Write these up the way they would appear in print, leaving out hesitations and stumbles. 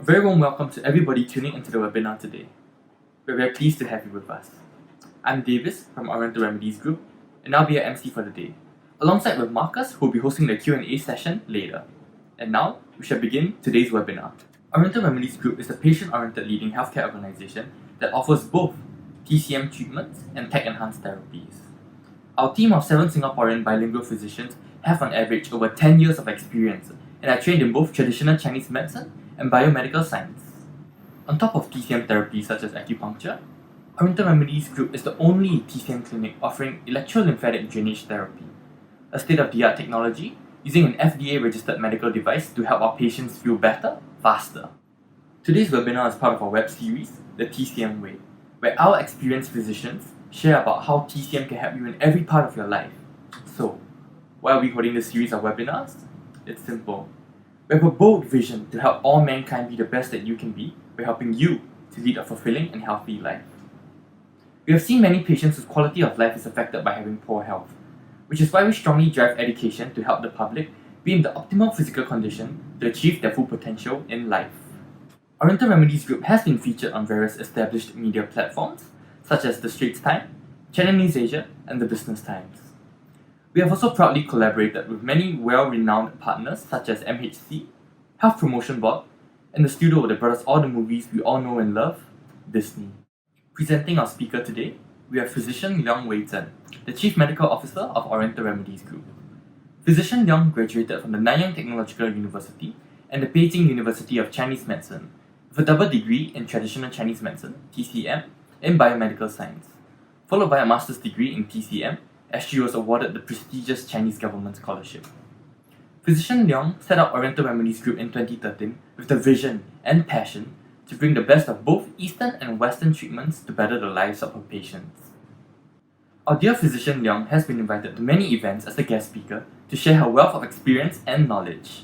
A very warm welcome to everybody tuning into the webinar today. We're very pleased to have you with us. I'm Davis from Oriental Remedies Group, and I'll be your MC for the day, alongside with Marcus, who will be hosting the Q&A session later. And now, we shall begin today's webinar. Oriental Remedies Group is a patient-oriented leading healthcare organization that offers both TCM treatments and tech-enhanced therapies. Our team of 7 Singaporean bilingual physicians have on average over 10 years of experience and are trained in both traditional Chinese medicine and biomedical science. On top of TCM therapies such as acupuncture, Oriental Remedies Group is the only TCM clinic offering electrolymphatic drainage therapy, a state-of-the-art technology using an FDA-registered medical device to help our patients feel better, faster. Today's webinar is part of our web series, The TCM Way, where our experienced physicians share about how TCM can help you in every part of your life. So, why are we holding this series of webinars? It's simple. We have a bold vision to help all mankind be the best that you can be by helping you to lead a fulfilling and healthy life. We have seen many patients whose quality of life is affected by having poor health, which is why we strongly drive education to help the public be in the optimal physical condition to achieve their full potential in life. Oriental Remedies Group has been featured on various established media platforms such as The Straits Times, Channel News Asia, and The Business Times. We have also proudly collaborated with many well-renowned partners such as MHC, Health Promotion Board, and the studio that brought us all the movies we all know and love, Disney. Presenting our speaker today, we have Physician Leong the Chief Medical Officer of Oriental Remedies Group. Physician Leong graduated from the Nanyang Technological University and the Beijing University of Chinese Medicine with a double degree in Traditional Chinese Medicine, TCM, and Biomedical Science, followed by a master's degree in TCM as she was awarded the prestigious Chinese government scholarship. Physician Leong set up Oriental Remedies Group in 2013 with the vision and passion to bring the best of both Eastern and Western treatments to better the lives of her patients. Our dear Physician Leong has been invited to many events as a guest speaker to share her wealth of experience and knowledge.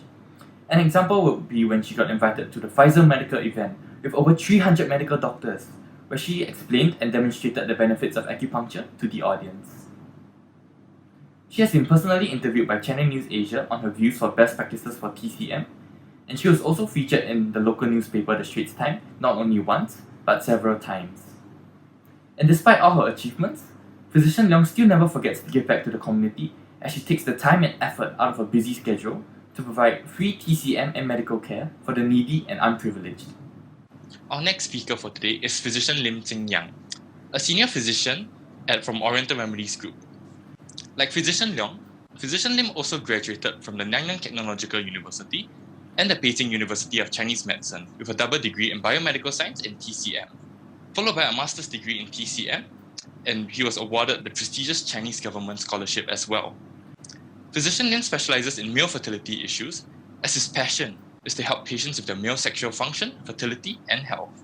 An example would be when she got invited to the Pfizer medical event with over 300 medical doctors, where she explained and demonstrated the benefits of acupuncture to the audience. She has been personally interviewed by Channel News Asia on her views for best practices for TCM, and she was also featured in the local newspaper The Straits Times not only once, but several times. And despite all her achievements, Physician Leong still never forgets to give back to the community as she takes the time and effort out of her busy schedule to provide free TCM and medical care for the needy and unprivileged. Our next speaker for today is Physician Lim Jing Yang, a senior physician from Oriental Remedies Group. Like Physician Leong, Physician Lim also graduated from the Nanyang Technological University and the Beijing University of Chinese Medicine with a double degree in Biomedical Science and TCM, followed by a master's degree in TCM, and he was awarded the prestigious Chinese government scholarship as well. Physician Lim specializes in male fertility issues, as his passion is to help patients with their male sexual function, fertility, and health.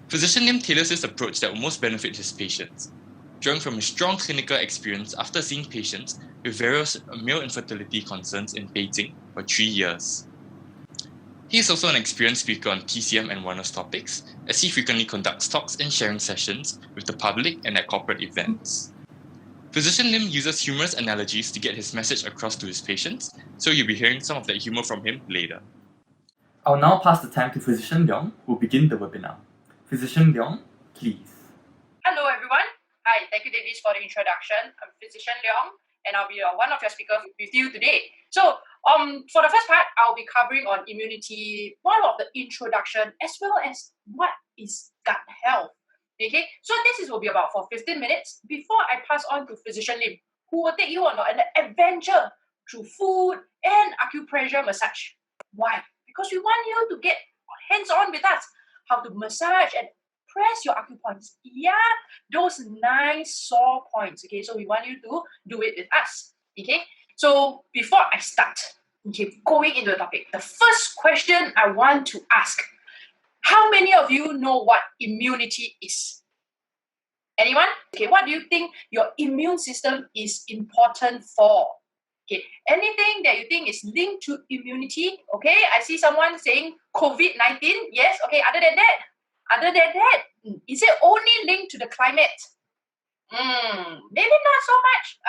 Physician Lim tailors his approach that will most benefit his patients, drawing from his strong clinical experience after seeing patients with various male infertility concerns in Beijing for 3 years. He is also an experienced speaker on TCM and wellness topics, as he frequently conducts talks and sharing sessions with the public and at corporate events. Physician Lim uses humorous analogies to get his message across to his patients, so you'll be hearing some of that humor from him later. I'll now pass the time to Physician Leong, who will begin the webinar. Physician Leong, please. Hello everyone. Hi, thank you Davis for the introduction. I'm Physician Leong and I'll be one of your speakers with you today. So for the first part, I'll be covering on immunity, more of the introduction as well as what is gut health. Okay, so this will be about for 15 minutes before I pass on to Physician Lim, who will take you on an adventure through food and acupressure massage. Why? Because we want you to get hands-on with us, how to massage and press your acupoints. Yeah, those nice sore points. Okay, so we want you to do it with us. Okay, so before I start, going into the topic, the first question I want to ask: how many of you know what immunity is? Anyone? Okay, what do you think your immune system is important for? Okay, anything that you think is linked to immunity? Okay, I see someone saying COVID-19. Yes, okay, other than that, is it only linked to the climate? Maybe not so much,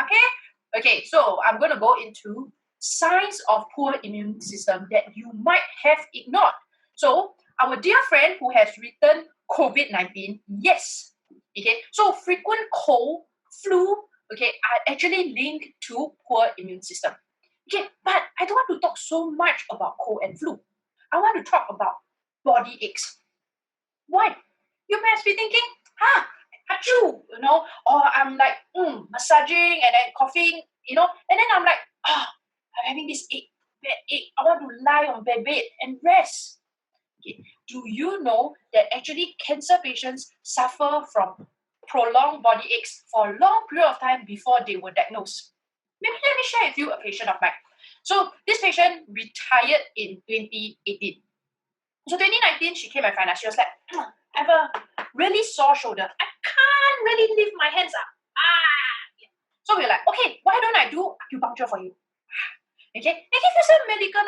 okay, so I'm going to go into signs of poor immune system that you might have ignored. So our dear friend who has written COVID-19, yes. Okay, so frequent cold, flu, okay, are actually linked to poor immune system. Okay, but I don't want to talk so much about cold and flu. I want to talk about body aches. Why? You must be thinking, achoo, or I'm like massaging and then coughing, and then I'm like, I'm having this ache, bad ache. I want to lie on bed and rest. Okay. Do you know that actually cancer patients suffer from prolonged body aches for a long period of time before they were diagnosed? Maybe let me share with you a patient of mine. So this patient retired in 2018. So 2019, she came and found us. She was like, I have a really sore shoulder. I can't really lift my hands up. Yeah. So we're like, okay, why don't I do acupuncture for you? Okay, and give you some medical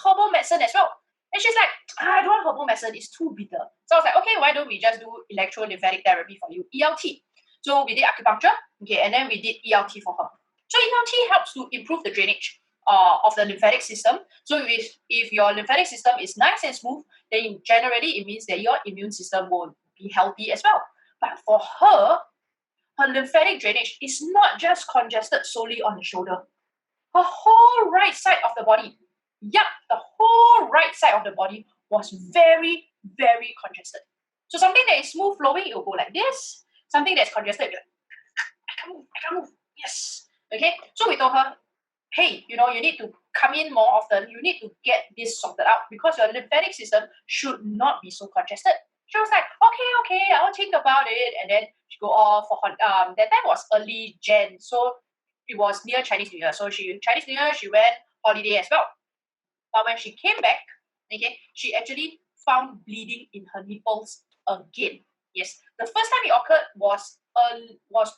herbal medicine as well. And she's like, I don't want herbal medicine, it's too bitter. So I was like, okay, why don't we just do electrolymphatic therapy for you, ELT. So we did acupuncture, okay, and then we did ELT for her. So ELT helps to improve the drainage of the lymphatic system. So if your lymphatic system is nice and smooth, then generally it means that your immune system will be healthy as well. But for her lymphatic drainage is not just congested solely on the shoulder. Her whole right side of the body, the whole right side of the body was very, very congested. So something that is smooth flowing, it will go like this. Something that's congested, it will be like, I can't move. Yes. Okay. So we told her, hey, you need to come in more often. You need to get this sorted out because your lymphatic system should not be so congested. She was like, okay, I'll think about it. And then she go off for that time was early Jan. So it was near Chinese New Year. So Chinese New Year, she went holiday as well. But when she came back, okay, she actually found bleeding in her nipples again. Yes. The first time it occurred was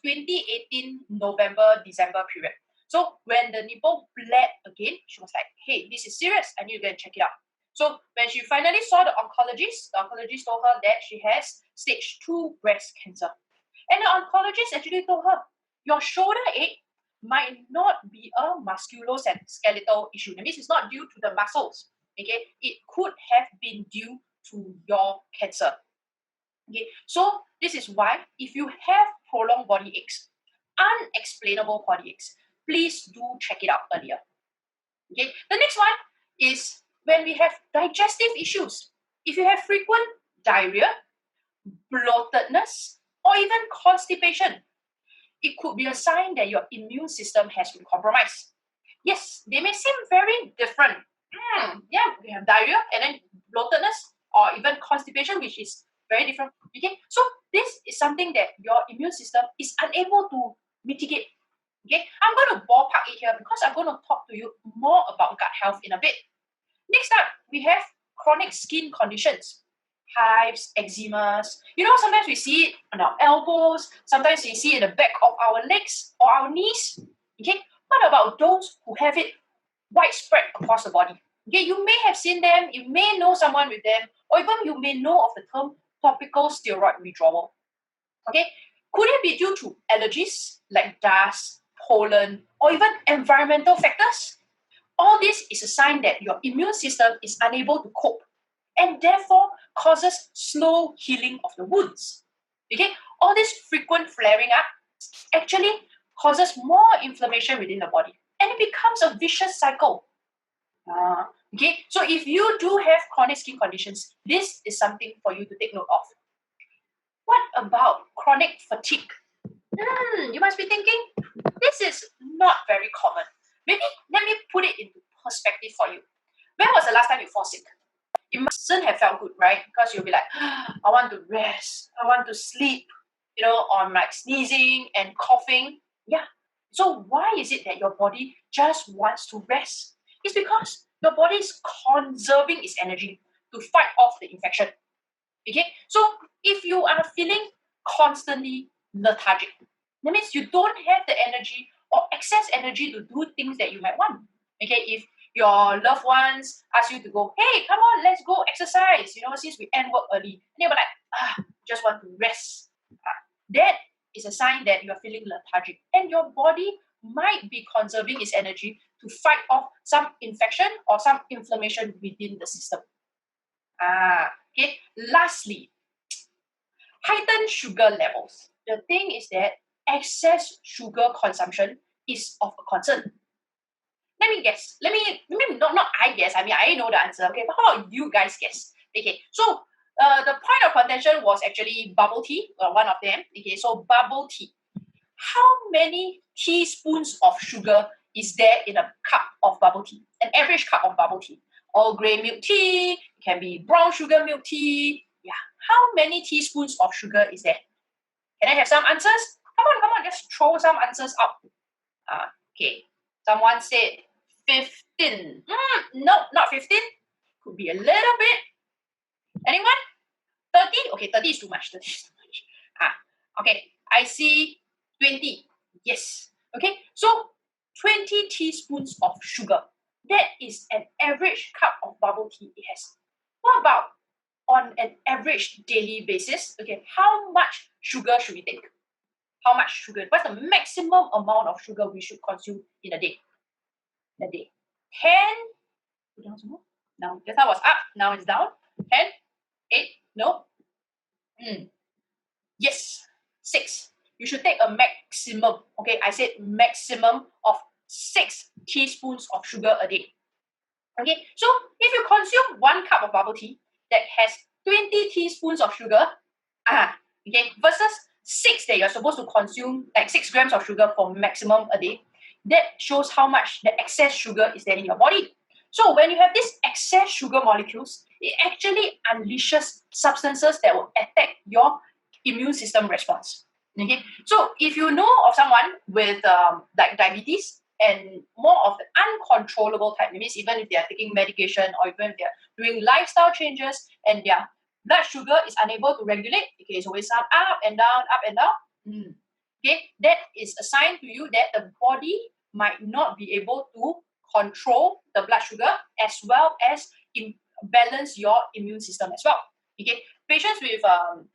2018 November, December period. So when the nipple bled again, she was like, hey, this is serious. I need to go and check it out. So when she finally saw the oncologist told her that she has stage 2 breast cancer. And the oncologist actually told her, your shoulder ache might not be a musculoskeletal issue. That means it's not due to the muscles. Okay, it could have been due to your cancer. Okay, so this is why if you have prolonged body aches, unexplainable body aches, please do check it out earlier. Okay, the next one is when we have digestive issues. If you have frequent diarrhea, bloatedness, or even constipation, it could be a sign that your immune system has been compromised. Yes, they may seem very different. We have diarrhea and then bloatedness or even constipation, which is very different. Okay, so this is something that your immune system is unable to mitigate. Okay, I'm going to ballpark it here because I'm going to talk to you more about gut health in a bit. Next up, we have chronic skin conditions. Hives, eczemas. Sometimes we see it on our elbows, sometimes we see it in the back of our legs or our knees. Okay, what about those who have it widespread across the body? Okay, you may have seen them, you may know someone with them, or even you may know of the term topical steroid withdrawal. Okay, could it be due to allergies like dust, pollen, or even environmental factors? All this is a sign that your immune system is unable to cope and therefore causes slow healing of the wounds. Okay, all this frequent flaring up actually causes more inflammation within the body and it becomes a vicious cycle. Okay, so if you do have chronic skin conditions, this is something for you to take note of. What about chronic fatigue? You must be thinking, this is not very common. Maybe let me put it into perspective for you. When was the last time you fall sick? It mustn't have felt good, right? Because you'll be like, I want to rest, I want to sleep, or I'm like sneezing and coughing. Yeah. So why is it that your body just wants to rest? It's because your body is conserving its energy to fight off the infection. Okay? So if you are feeling constantly lethargic, that means you don't have the energy or excess energy to do things that you might want. Okay, if your loved ones ask you to go, hey, come on, let's go exercise, since we end work early. And you're like, just want to rest. That is a sign that you're feeling lethargic. And your body might be conserving its energy to fight off some infection or some inflammation within the system. Okay. Lastly, heightened sugar levels. The thing is that excess sugar consumption is of a concern. Let me guess. Let me not I guess. I mean, I know the answer. Okay, but how about you guys guess? Okay, so the point of contention was actually bubble tea, one of them. Okay, so bubble tea. How many teaspoons of sugar is there in a cup of bubble tea? An average cup of bubble tea. All grain milk tea, it can be brown sugar milk tea. Yeah, how many teaspoons of sugar is there? Can I have some answers? Come on, just throw some answers out. Okay, someone said 15. No, not 15. Could be a little bit. Anyone? 30? Okay, 30 is too much. 30 is too much. Okay, I see 20. Yes. Okay, so 20 teaspoons of sugar. That is an average cup of bubble tea it has. What about on an average daily basis? Okay, how much sugar should we take? How much sugar? What's the maximum amount of sugar we should consume in a day? 10. Now, just now was up. Now it's down. 10, 8. No. Yes. 6. You should take a maximum. Okay, I said maximum of 6 teaspoons of sugar a day. Okay, so if you consume 1 cup of bubble tea that has 20 teaspoons of sugar, okay, versus 6 that you're supposed to consume, like 6 grams of sugar for maximum a day, that shows how much the excess sugar is there in your body. So when you have these excess sugar molecules, it actually unleashes substances that will attack your immune system response. Okay, so if you know of someone with like diabetes and more of the uncontrollable type, means even if they are taking medication or even if they are doing lifestyle changes and their blood sugar is unable to regulate, okay, it's always up and down. Okay, that is a sign to you that the body might not be able to control the blood sugar as well as balance your immune system as well. Okay, patients with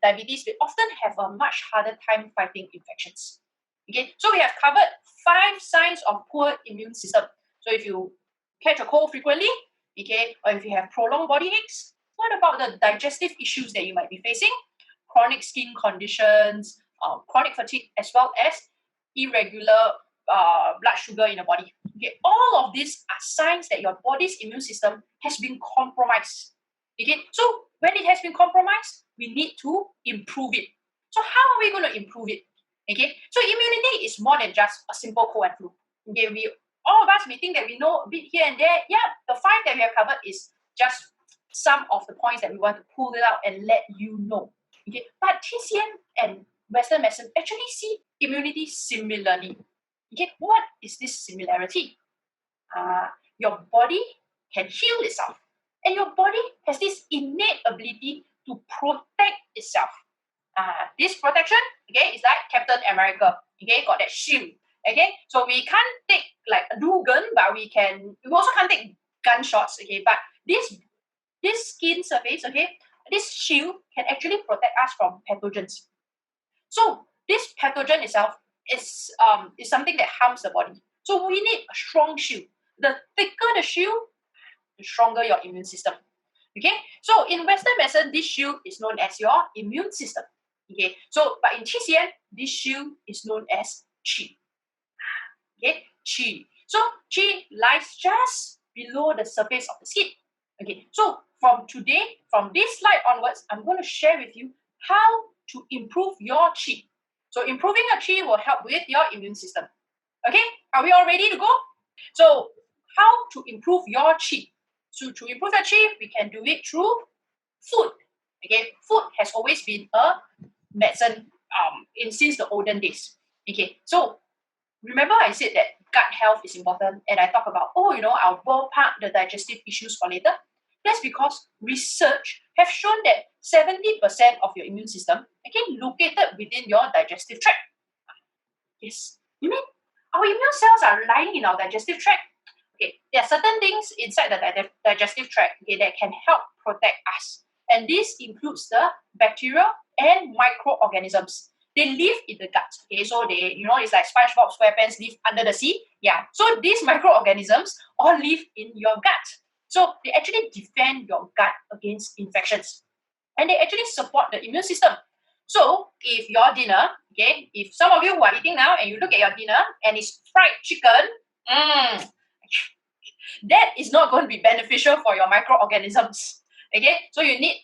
diabetes, they often have a much harder time fighting infections. Okay, so we have covered 5 signs of poor immune system. So if you catch a cold frequently, okay, or if you have prolonged body aches, what about the digestive issues that you might be facing? Chronic skin conditions, chronic fatigue, as well as irregular blood sugar in the body. Okay, all of these are signs that your body's immune system has been compromised. Okay, so when it has been compromised, we need to improve it. So how are we going to improve it? Okay, so immunity is more than just a simple cold and flu. Okay, all of us may think that we know a bit here and there. Yeah, the 5 that we have covered is just some of the points that we want to pull it out and let you know. Okay, but TCM and Western medicine actually see immunity similarly. Okay, what is this similarity? Your body can heal itself, and your body has this innate ability to protect itself. This protection, okay, is like Captain America. Okay, got that shield. Okay, so we can't take like a dual gun, but we also can't take gunshots. Okay, but this skin surface, okay, this shield can actually protect us from pathogens. So this pathogen itself is something that harms the body. So we need a strong shield. The thicker the shield, the stronger your immune system. Okay, so in Western medicine, this shield is known as your immune system. Okay, so but in TCM, this shield is known as Qi. Okay, Qi. So Qi lies just below the surface of the skin. Okay, so from this slide onwards, I'm going to share with you how to improve your Qi. So improving your Qi will help with your immune system. Okay, are we all ready to go? So how to improve your Qi? So to improve your Qi, we can do it through food. Okay, food has always been a medicine since the olden days. Okay, so remember I said that gut health is important, and I talk about I'll ballpark the digestive issues for later. That's because research have shown that 70% of your immune system again located within your digestive tract. Yes, you mean our immune cells are lying in our digestive tract? Okay, there are certain things inside the digestive tract, okay, that can help protect us. And this includes the bacteria and microorganisms. They live in the gut. Okay, so they, it's like SpongeBob SquarePants live under the sea. Yeah, so these microorganisms all live in your gut. So they actually defend your gut against infections. And they actually support the immune system. So if your dinner, okay, if some of you who are eating now and you look at your dinner and it's fried chicken, that is not going to be beneficial for your microorganisms. Okay, so you need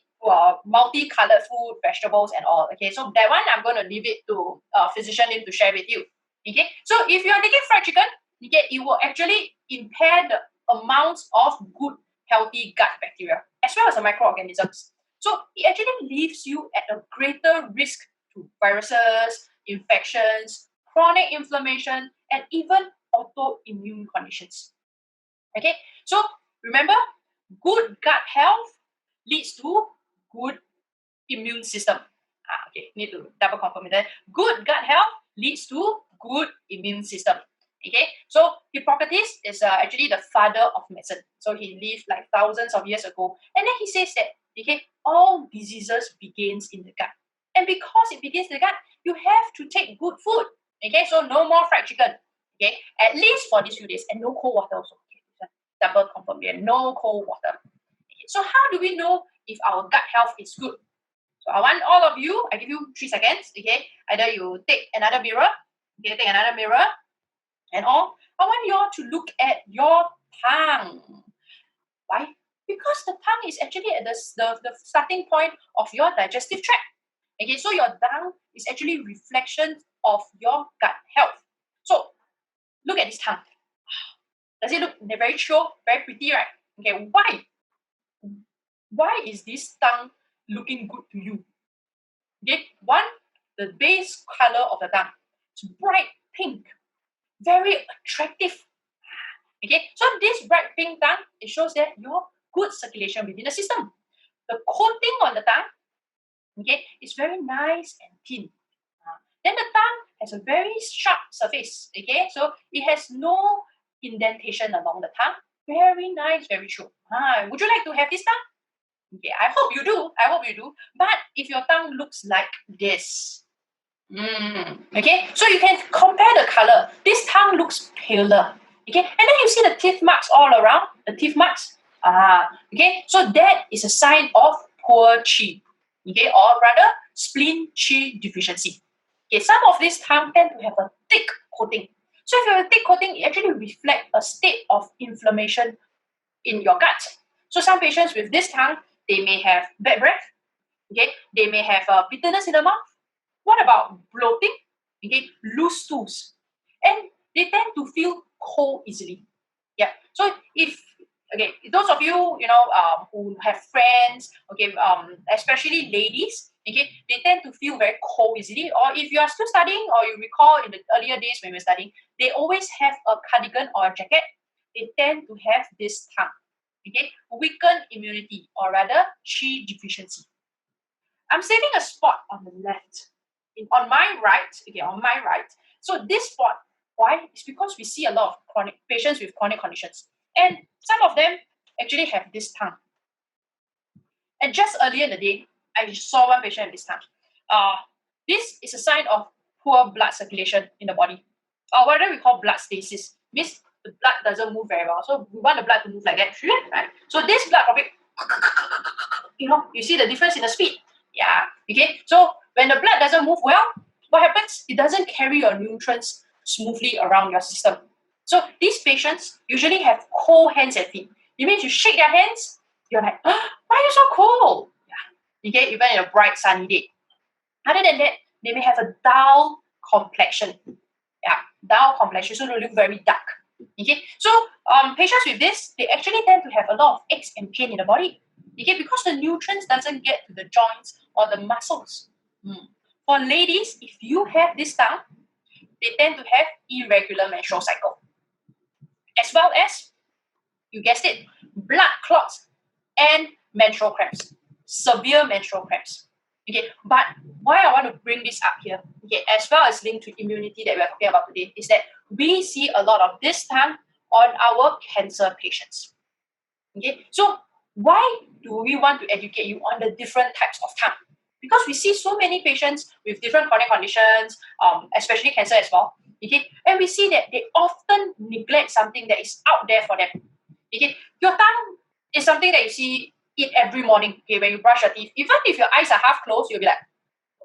multicolored food, vegetables, and all. Okay, so that one I'm going to leave it to physician Lim to share with you. Okay, so if you are taking fried chicken, okay, it will actually impair the amounts of good, healthy gut bacteria as well as the microorganisms. So it actually leaves you at a greater risk to viruses, infections, chronic inflammation, and even autoimmune conditions. Okay, so remember, good gut health leads to good immune system. Okay, need to double confirm that. Good gut health leads to good immune system. Okay, so Hippocrates is actually the father of medicine. So he lived like thousands of years ago, and then he says that all diseases begins in the gut, and because it begins in the gut, you have to take good food. Okay, so no more fried chicken. Okay, at least for these few days, and no cold water also. Okay, double confirm here, no cold water. Okay, so how do we know if our gut health is good? So I want all of you, I give you 3 seconds, okay? Either you take another mirror, okay, take another mirror, and all. I want you all to look at your tongue. Why? Because the tongue is actually at the starting point of your digestive tract. Okay, so your tongue is actually a reflection of your gut health. So look at this tongue. Does it look very chill, very pretty, right? Okay, why? Why is this tongue looking good to you? Okay, one, the base color of the tongue. It's bright pink, very attractive. Okay, so this bright pink tongue, it shows that your good circulation within the system. The coating on the tongue, okay, is very nice and thin. Then the tongue has a very sharp surface. Okay, so it has no indentation along the tongue. Very nice, very true. Would you like to have this tongue? Okay, I hope you do. I hope you do. But if your tongue looks like this, okay, so you can compare the color. This tongue looks paler. Okay, and then you see the teeth marks all around. The teeth marks. Okay, so that is a sign of poor qi. Okay, or rather spleen qi deficiency. Okay, some of these tongue tend to have a thick coating. So if you have a thick coating, it actually reflects a state of inflammation in your gut. So some patients with this tongue, they may have bad breath. Okay, they may have bitterness in the mouth. What about bloating? Okay, loose stools, and they tend to feel cold easily. Yeah. So if those of you who have friends, especially ladies, okay, they tend to feel very cold easily. Or if you are still studying, or you recall in the earlier days when we were studying, they always have a cardigan or a jacket. They tend to have this tongue. Okay, weakened immunity, or rather qi deficiency. I'm saving a spot on the left. On my right. So this spot, why? It's because we see a lot of chronic patients with chronic conditions. And some of them actually have this tongue. And just earlier in the day, I saw one patient with this tongue. This is a sign of poor blood circulation in the body. Or what we call blood stasis. Means the blood doesn't move very well. So we want the blood to move like that, right? So this blood probably, you see the difference in the speed. Yeah. Okay. So when the blood doesn't move well, what happens? It doesn't carry your nutrients smoothly around your system. So these patients usually have cold hands and feet. It means you shake their hands, you're like, why are you so cold? Yeah. Okay, even in a bright sunny day. Other than that, they may have a dull complexion. Yeah, dull complexion, so they look very dark. Okay, so patients with this, they actually tend to have a lot of aches and pain in the body. Okay, because the nutrients doesn't get to the joints or the muscles. For ladies, if you have this tongue, they tend to have irregular menstrual cycle. As well as, you guessed it, blood clots and menstrual cramps. Severe menstrual cramps. Okay, but why I want to bring this up here, okay, as well as linked to immunity that we are talking about today, is that we see a lot of this tongue on our cancer patients. Okay, so why do we want to educate you on the different types of tongue? Because we see so many patients with different chronic conditions, especially cancer as well. Okay, and we see that they often neglect something that is out there for them. Okay, your tongue is something that you see eat every morning. Okay, when you brush your teeth, even if your eyes are half closed, you'll be like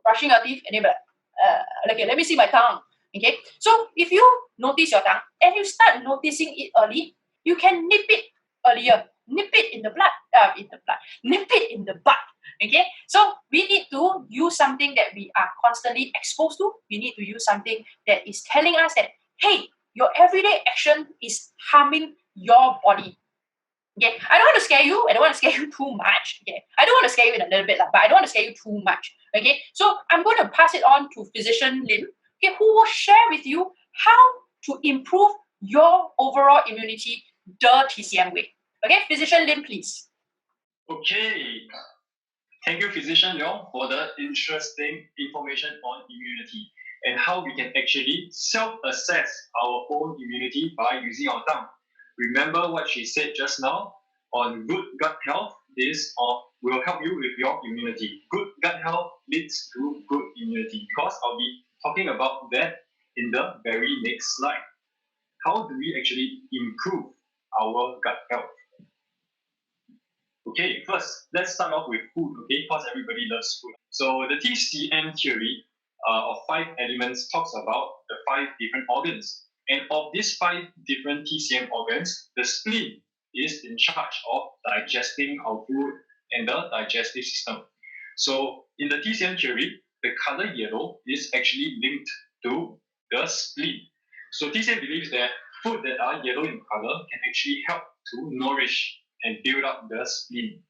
brushing your teeth, and you'll be like, okay, let me see my tongue. Okay, so if you notice your tongue and you start noticing it early, you can nip it earlier. Nip it in the blood, nip it in the bud. Okay, so we need to use something that we are constantly exposed to. We need to use something that is telling us that, hey, your everyday action is harming your body. Okay, I don't want to scare you. I don't want to scare you too much. Okay, I don't want to scare you in a little bit, but I don't want to scare you too much. Okay, so I'm going to pass it on to Physician Lim, okay, who will share with you how to improve your overall immunity the TCM way. Okay, Physician Lim, please. Okay. Thank you, Physician Leong, for the interesting information on immunity and how we can actually self-assess our own immunity by using our tongue. Remember what she said just now on good gut health will help you with your immunity. Good gut health leads to good immunity, because I'll be talking about that in the very next slide. How do we actually improve our gut health? Okay, first, let's start off with food, okay, because everybody loves food. So the TCM theory of 5 elements talks about the 5 different organs. And of these 5 different TCM organs, the spleen is in charge of digesting our food and the digestive system. So in the TCM theory, the color yellow is actually linked to the spleen. So TCM believes that food that are yellow in color can actually help to nourish and build up the spleen.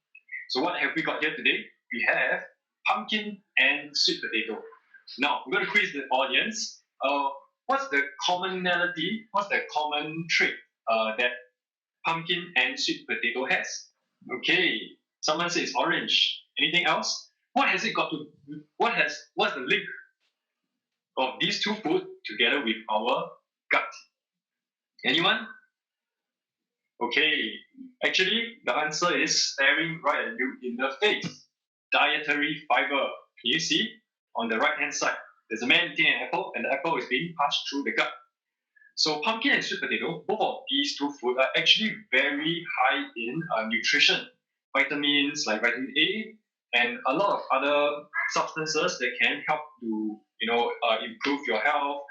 So what have we got here today? We have pumpkin and sweet potato. Now, we're going to quiz the audience. What's the commonality, what's the common trait that pumpkin and sweet potato has? Okay, someone says orange. Anything else? What's the link of these two food together with our gut? Anyone? Okay, actually, the answer is staring right at you in the face. Dietary fiber. Can you see? On the right-hand side, there's a man eating an apple, and the apple is being passed through the gut. So pumpkin and sweet potato, both of these two foods are actually very high in nutrition. Vitamins like vitamin A and a lot of other substances that can help to improve your health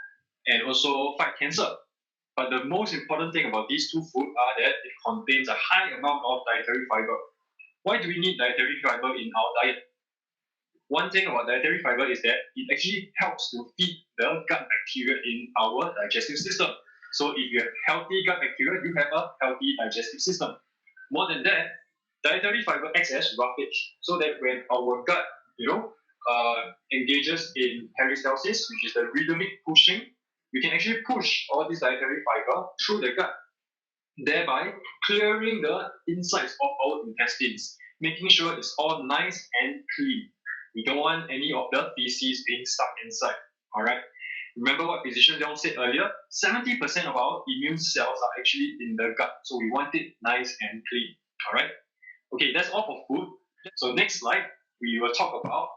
and also fight cancer. But the most important thing about these two foods are that it contains a high amount of dietary fiber. Why do we need dietary fiber in our diet? One thing about dietary fiber is that it actually helps to feed the gut bacteria in our digestive system. So if you have healthy gut bacteria, you have a healthy digestive system. More than that, dietary fiber acts as roughage, so that when our gut, engages in peristalsis, which is the rhythmic pushing, you can actually push all this dietary fiber through the gut, thereby clearing the insides of our intestines, making sure it's all nice and clean. We don't want any of the feces being stuck inside. All right. Remember what Physician Leong said earlier? 70% of our immune cells are actually in the gut, so we want it nice and clean. All right. Okay, that's all for food. So next slide, we will talk about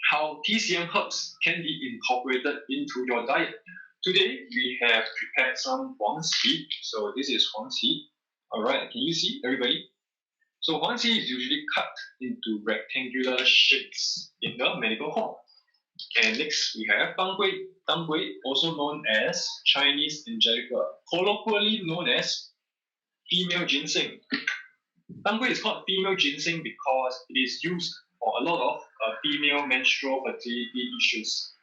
how TCM herbs can be incorporated into your diet. Today, we have prepared some Huang Qi. So this is Huang Qi. All right, can you see, everybody? So Huang Qi is usually cut into rectangular shapes in the medical hall. And next, we have Dang Gui. Dang Gui, also known as Chinese Angelica, colloquially known as female ginseng. Dang Gui is called female ginseng because it is used for a lot of female menstrual fertility issues.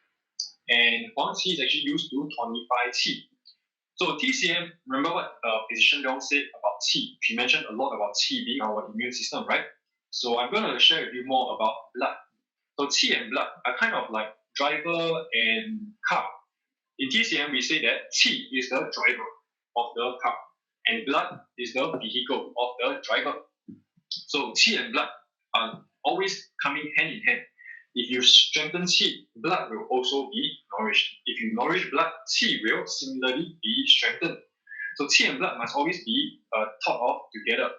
And Huang Qi is actually used to tonify qi. So TCM, remember what Physician Leong said about qi? She mentioned a lot about qi being our immune system, right? So I'm going to share with you more about blood. So qi and blood are kind of like driver and car. In TCM, we say that qi is the driver of the car, and blood is the vehicle of the driver. So qi and blood are always coming hand in hand. If you strengthen qi, blood will also be nourished. If you nourish blood, qi will similarly be strengthened. So qi and blood must always be thought of together.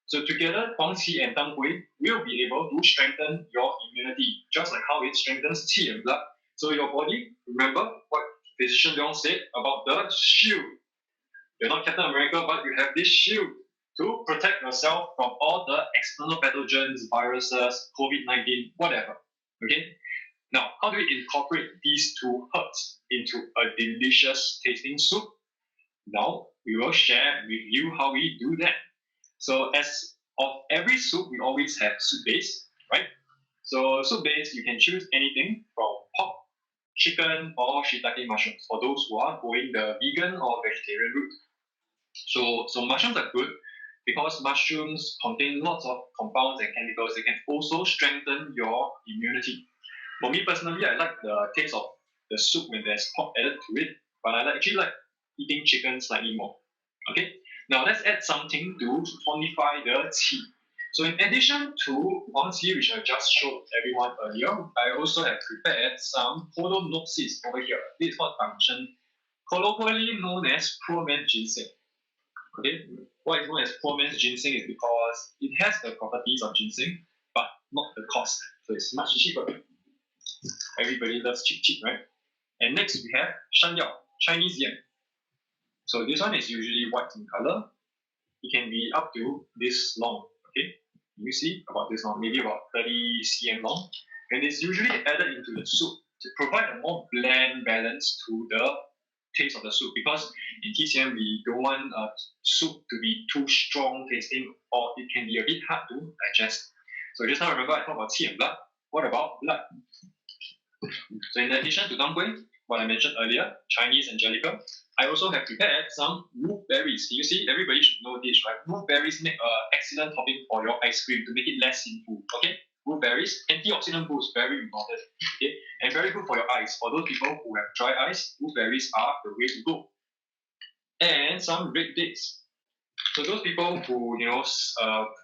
So together, Huang Qi and Dang Gui will be able to strengthen your immunity, just like how it strengthens qi and blood. So your body, remember what Physician Leong said about the shield. You're not Captain America, but you have this shield. to protect yourself from all the external pathogens, viruses, COVID-19, whatever. Okay? Now, how do we incorporate these two herbs into a delicious tasting soup? Now, we will share with you how we do that. So, as of every soup, we always have soup base, right? So, soup base, you can choose anything from pork, chicken, or shiitake mushrooms for those who are going the vegan or vegetarian route. So mushrooms are good because mushrooms contain lots of compounds and chemicals that can also strengthen your immunity. For me personally, I like the taste of the soup when there's pork added to it, but I actually like eating chicken slightly more. Okay, now let's add something to tonify the qi. So in addition to one qi, which I just showed everyone earlier, I also have prepared some podonopsis over here. This is called function, colloquially known as poor man's ginseng. Okay, what is known as poor man's ginseng is because it has the properties of ginseng, but not the cost. So it's much cheaper. Everybody loves cheap, right? And next we have shan yao, Chinese yam. So this one is usually white in color. It can be up to this long. Okay, you see about this long, maybe about 30 cm long, and it's usually added into the soup to provide a more bland balance to the taste of the soup, because in TCM we don't want soup to be too strong tasting, or it can be a bit hard to digest. So just now remember I talked about qi and blood. What about blood? So in addition to dang gui, what I mentioned earlier, Chinese angelica, I also have prepared some wolfberries. You see, everybody should know this, right? Wolfberries make an excellent topping for your ice cream to make it less sinful. Okay, wolfberries, antioxidant boost, very important. Okay, and very good for your eyes. For those people who have dry eyes, wolfberries are the way to go. And some red dates. So those people who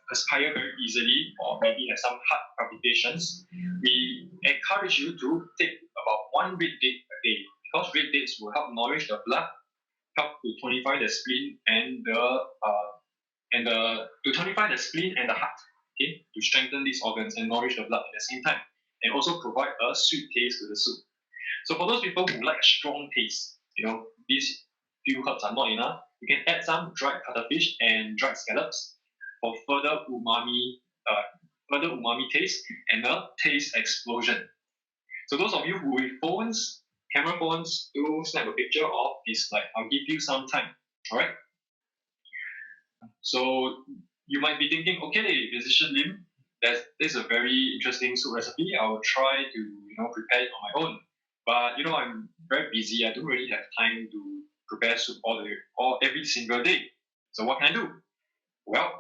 perspire very easily, or maybe have some heart palpitations, we encourage you to take about one red date a day, because red dates will help nourish the blood, help to tonify the spleen and the heart. Okay, to strengthen these organs and nourish the blood at the same time, and also provide a sweet taste to the soup. So for those people who like a strong taste, these few herbs are not enough. You can add some dried cuttlefish and dried scallops for further umami taste and a taste explosion. So those of you who with phones, camera phones, do snap a picture of this slide. I'll give you some time. All right. So you might be thinking, okay, Physician Lim, this is a very interesting soup recipe. I will try to prepare it on my own. But I'm very busy. I don't really have time to prepare soup every single day. So what can I do? Well,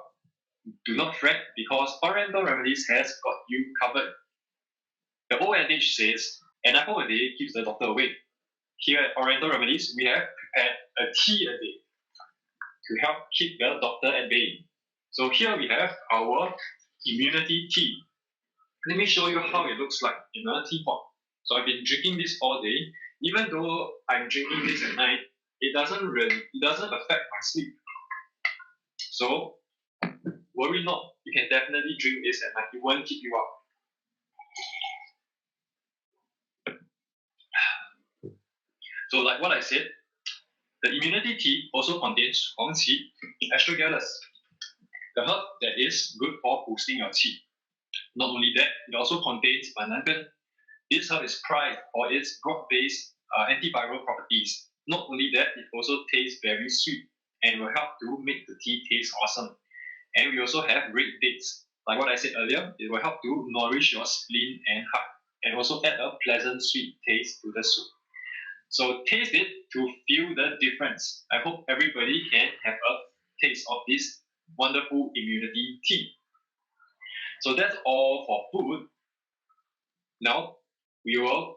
do not fret, because Oriental Remedies has got you covered. The old adage says, an apple a day keeps the doctor away. Here at Oriental Remedies, we have prepared a tea a day to help keep the doctor at bay. So here we have our immunity tea. Let me show you how it looks like in a teapot. So I've been drinking this all day. Even though I'm drinking this at night, it doesn't affect my sleep. So worry not, you can definitely drink this at night. It won't keep you up. So like what I said, the immunity tea also contains Huang Qi, astragalus, the herb that is good for boosting your qi. Not only that, it also contains banangan. This herb is prized for its broad-based antiviral properties. Not only that, it also tastes very sweet and will help to make the tea taste awesome. And we also have red dates. Like what I said earlier, it will help to nourish your spleen and heart, and also add a pleasant sweet taste to the soup. So taste it to feel the difference. I hope everybody can have a taste of this wonderful immunity tea. So that's all for food. Now we will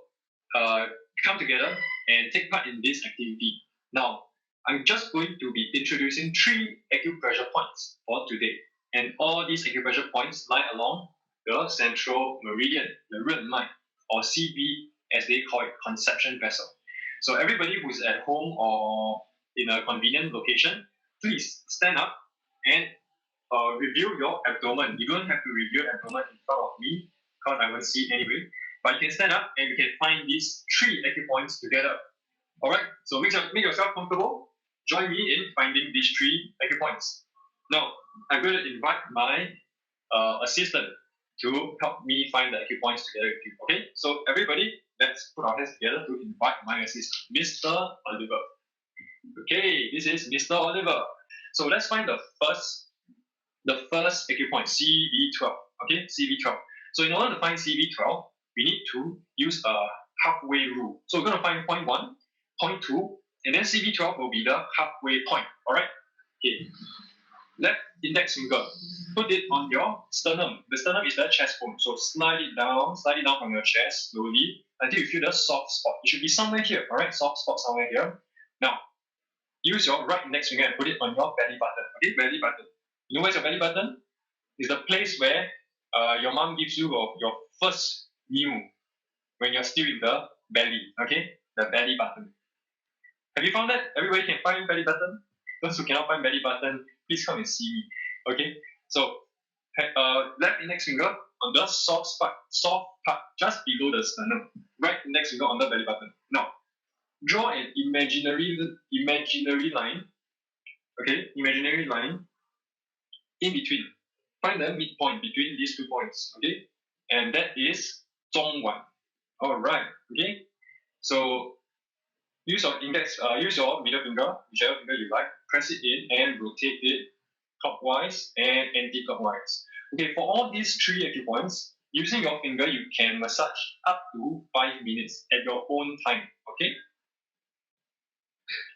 come together and take part in this activity. Now, I'm just going to be introducing 3 acupressure points for today. And all these acupressure points lie along the central meridian, the Renmai, or CB as they call it, conception vessel. So everybody who's at home or in a convenient location, please stand up and review your abdomen. You don't have to review your abdomen in front of me, because I won't see it anyway. But you can stand up and you can find these 3 acupoints together. Alright, so make yourself comfortable. Join me in finding these 3 acupoints. Now, I'm going to invite my assistant to help me find the acupoints together with you. Okay, so everybody, let's put our hands together to invite my assistant, Mr. Oliver. Okay, this is Mr. Oliver. So let's find the first acupoint, CV12. Okay, CV12. So in order to find CV12, we need to use a halfway rule. So we're going to find point 1, point 2, and then CV12 will be the halfway point. All right. Okay. Left index finger, put it on your sternum. The sternum is the chest bone. So slide it down from your chest slowly until you feel the soft spot. It should be somewhere here. All right, soft spot somewhere here. Now, use your right index finger and put it on your belly button. Okay, belly button. You know where's your belly button? It's the place where your mom gives you your first meal when you're still in the belly. Okay, the belly button. Have you found that? Everybody can find belly button? Those who cannot find belly button, please come and see me. Okay, so left index finger on the soft part just below the sternum. Right index finger on the belly button. Now, draw an imaginary line. Okay, imaginary line in between. Find the midpoint between these 2 points. Okay, and that is 中脘. All right. Okay, so use your middle finger, whichever finger you like, press it in and rotate it clockwise and anti-clockwise. Okay, for all these 3 acupoints, using your finger, you can massage up to 5 minutes at your own time. Okay.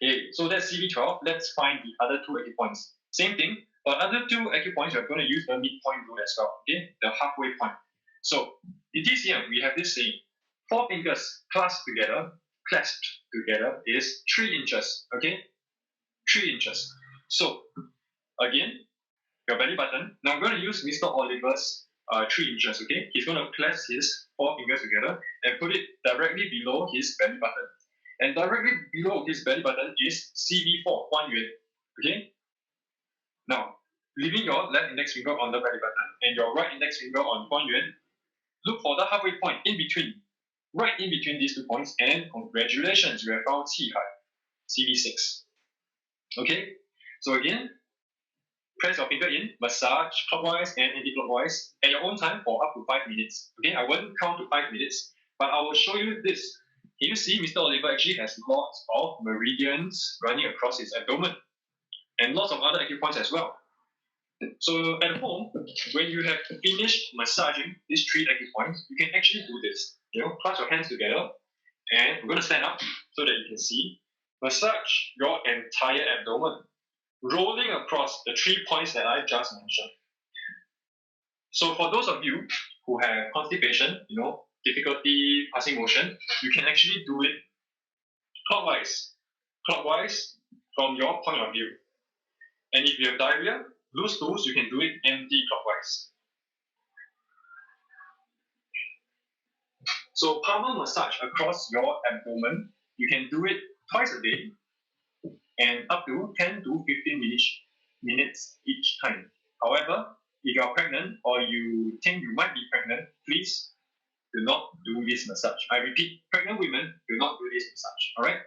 Okay, so that's CV12. Let's find the other 2 acupoints. Same thing. For other 2 acupoints, you're going to use the midpoint rule as well. Okay, the halfway point. So in TCM, we have this saying: 4 fingers clasped together is 3 inches. Okay, 3 inches. So again, your belly button. Now I'm going to use Mr. Oliver's 3 inches. Okay, he's going to clasp his 4 fingers together and put it directly below his belly button. And directly below his belly button is CV4, 1 yuan. Okay. Now, leaving your left index finger on the belly button and your right index finger on 1 yuan, look for the halfway point in between. Right in between these 2 points, and congratulations, you have found Qihai, CV6. Okay, so again, press your finger in, massage clockwise and anti-clockwise at your own time for up to 5 minutes. Okay, I won't count to 5 minutes, but I will show you this. Can you see Mr. Oliver actually has lots of meridians running across his abdomen and lots of other acupoints as well. So at home, when you have finished massaging these 3 acupoints, you can actually do this. Clasp your hands together, and we're going to stand up so that you can see. Massage your entire abdomen, rolling across the 3 points that I just mentioned. So for those of you who have constipation, difficulty passing motion, you can actually do it clockwise from your point of view. And if you have diarrhea, loose stools, you can do it anti-clockwise. So palmar massage across your abdomen, you can do it twice a day and up to 10 to 15 minutes each time. However, if you are pregnant or you think you might be pregnant, please do not do this massage. I repeat, pregnant women do not do this massage. All right?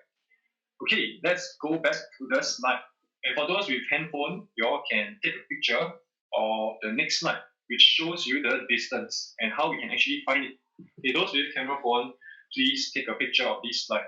Okay, let's go back to the slide. And for those with handphone, you all can take a picture of the next slide, which shows you the distance and how we can actually find it. Okay, those with camera phone, please take a picture of this slide.